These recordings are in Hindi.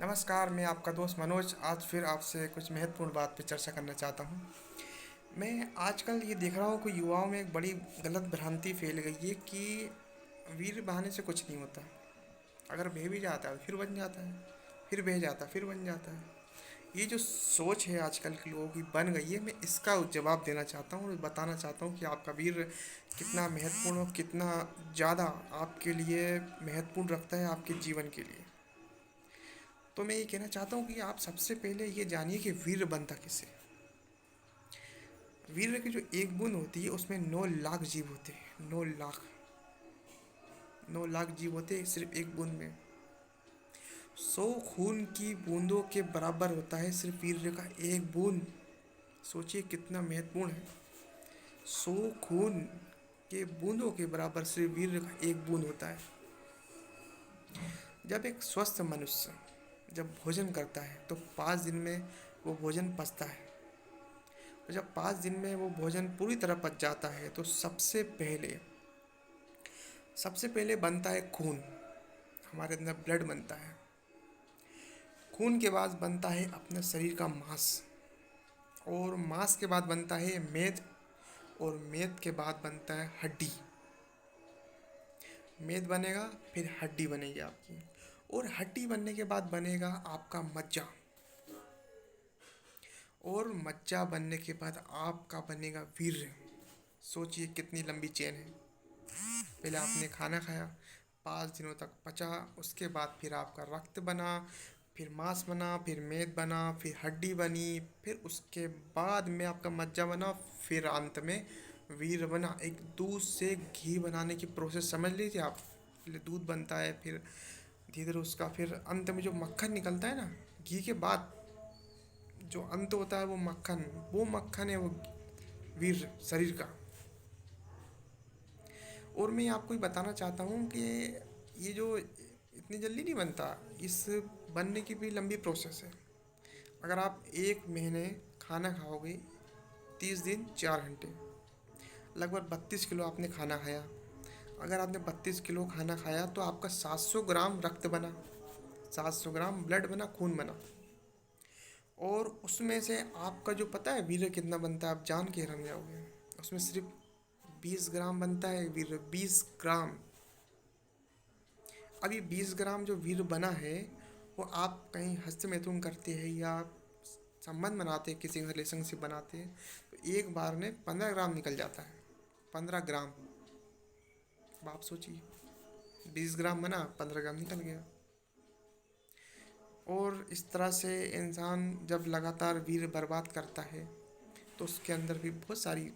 नमस्कार, मैं आपका दोस्त मनोज आज फिर आपसे कुछ महत्वपूर्ण बात पे चर्चा करना चाहता हूँ। मैं आजकल ये देख रहा हूँ कि युवाओं में एक बड़ी गलत भ्रांति फैल गई है कि वीर बहाने से कुछ नहीं होता। अगर बह भी जाता है फिर बन जाता है, फिर बह जाता है फिर बन जाता है। ये जो सोच है आजकल के लोगों की बन गई है, मैं इसका जवाब देना चाहता हूँ और बताना चाहता हूँ कि आपका वीर कितना महत्वपूर्ण और कितना ज़्यादा आपके लिए महत्वपूर्ण रखता है आपके जीवन के लिए। तो मैं ये कहना चाहता हूँ कि आप सबसे पहले ये जानिए कि वीर बनता किसे। वीर की जो एक बूंद होती है उसमें 9 लाख जीव होते हैं। 9 लाख, 9 लाख जीव होते हैं सिर्फ एक बूंद में। 100 खून की बूंदों के बराबर होता है सिर्फ वीर का एक बूंद। सोचिए कितना महत्वपूर्ण है। 100 खून के बूंदों के बराबर सिर्फ वीर का एक बूंद होता है। जब एक स्वस्थ मनुष्य जब भोजन करता है तो 5 दिन में वो भोजन पचता है। और जब 5 दिन में वो भोजन पूरी तरह पच जाता है तो सबसे पहले बनता है खून। हमारे अंदर ब्लड बनता है। खून के बाद बनता है अपने शरीर का मांस। और मांस के बाद बनता है मेद। और मेद के बाद बनता है हड्डी। मेद बनेगा फिर हड्डी बनेगी आपकी। और हड्डी बनने के बाद बनेगा आपका मज्जा। और मज्जा बनने के बाद आपका बनेगा वीर्य। सोचिए कितनी लंबी चेन है। पहले आपने खाना खाया, 5 दिनों तक पचा, उसके बाद फिर आपका रक्त बना, फिर मांस बना, फिर मेद बना, फिर हड्डी बनी, फिर उसके बाद में आपका मज्जा बना, फिर अंत में वीर बना। एक दूध से घी बनाने की प्रोसेस समझ लीजिए आप। पहले दूध बनता है, फिर धीरे धीरे उसका फिर अंत में जो मक्खन निकलता है ना, घी के बाद जो अंत होता है वो मक्खन है वो वीर शरीर का। और मैं आपको ये बताना चाहता हूँ कि ये जो इतनी जल्दी नहीं बनता, इस बनने की भी लंबी प्रोसेस है। अगर आप 1 महीने खाना खाओगे, 30 दिन 4 घंटे, लगभग 32 किलो आपने खाना खाया। अगर आपने 32 किलो खाना खाया तो आपका 700 ग्राम रक्त बना, 700 ग्राम ब्लड बना, खून बना। और उसमें से आपका जो पता है वीर्य कितना बनता है, आप जान के हैरान जाओगे। उसमें सिर्फ 20 ग्राम बनता है वीर्य, 20 ग्राम। अब ये 20 ग्राम जो वीर्य बना है वो आप कहीं हस्तमैथुन करते हैं या संबंध बनाते हैं, किसी रिलेशनशिप बनाते हैं, तो एक बार में 15 ग्राम निकल जाता है। 15 ग्राम। अब आप सोचिए, 20 ग्राम बना, 15 ग्राम निकल गया। और इस तरह से इंसान जब लगातार वीर्य बर्बाद करता है तो उसके अंदर भी बहुत सारी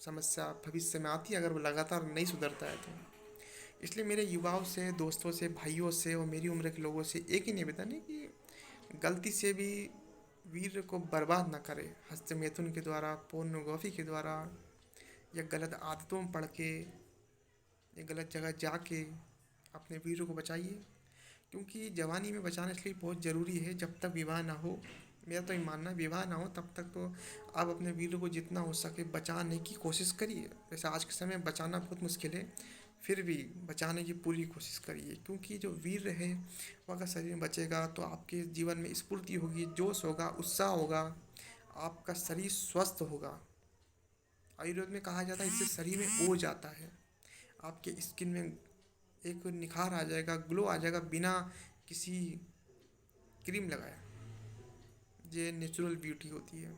समस्या भविष्य में आती है, अगर वो लगातार नहीं सुधरता है तो। इसलिए मेरे युवाओं से, दोस्तों से, भाइयों से और मेरी उम्र के लोगों से एक ही निवेदन है कि गलती से भी वीर को बर्बाद ना करे हस्तमैथुन के द्वारा, पोर्नोग्राफी के द्वारा, या गलत आदतों में पढ़ के, या गलत जगह जाके अपने वीर को बचाइए। क्योंकि जवानी में बचाना इसलिए बहुत ज़रूरी है, जब तक विवाह ना हो। मेरा तो ये मानना है विवाह ना हो तब तक तो आप अपने वीर को जितना हो सके बचाने की कोशिश करिए। वैसे आज के समय में बचाना बहुत मुश्किल है, फिर भी बचाने की पूरी कोशिश करिए। क्योंकि जो वीर है वो अगर शरीर में बचेगा तो आपके जीवन में स्फूर्ति होगी, जोश होगा, उत्साह होगा, आपका शरीर स्वस्थ होगा। आयुर्वेद में कहा जाता है इससे शरीर में ओज आता है, आपके स्किन में एक निखार आ जाएगा, ग्लो आ जाएगा बिना किसी क्रीम लगाए। ये नेचुरल ब्यूटी होती है,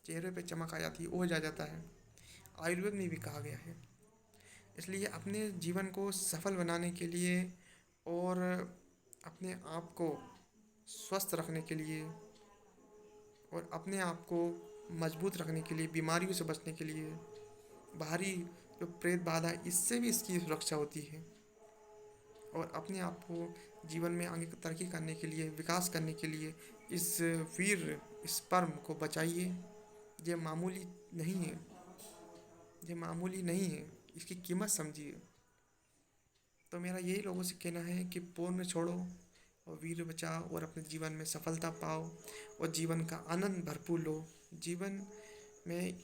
चेहरे पे चमक आ जाती है, ओज आ जाता है। आयुर्वेद में भी कहा गया है। इसलिए अपने जीवन को सफल बनाने के लिए और अपने आप को स्वस्थ रखने के लिए और अपने आप को मजबूत रखने के लिए, बीमारियों से बचने के लिए, बाहरी जो प्रेत बाधा है, इससे भी इसकी सुरक्षा होती है। और अपने आप को जीवन में आगे तरक्की करने के लिए, विकास करने के लिए इस वीर स्पर्म को बचाइए। ये मामूली नहीं है, ये मामूली नहीं है, इसकी कीमत समझिए। तो मेरा यही लोगों से कहना है कि पोर्न छोड़ो और वीर बचाओ और अपने जीवन में सफलता पाओ और जीवन का आनंद भरपूर लो। जीवन में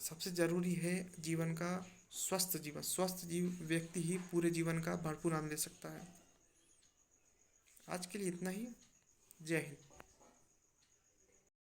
सबसे ज़रूरी है जीवन का स्वस्थ जीवन। स्वस्थ जीव व्यक्ति ही पूरे जीवन का भरपूर आनंद ले सकता है। आज के लिए इतना ही। जय हिंद।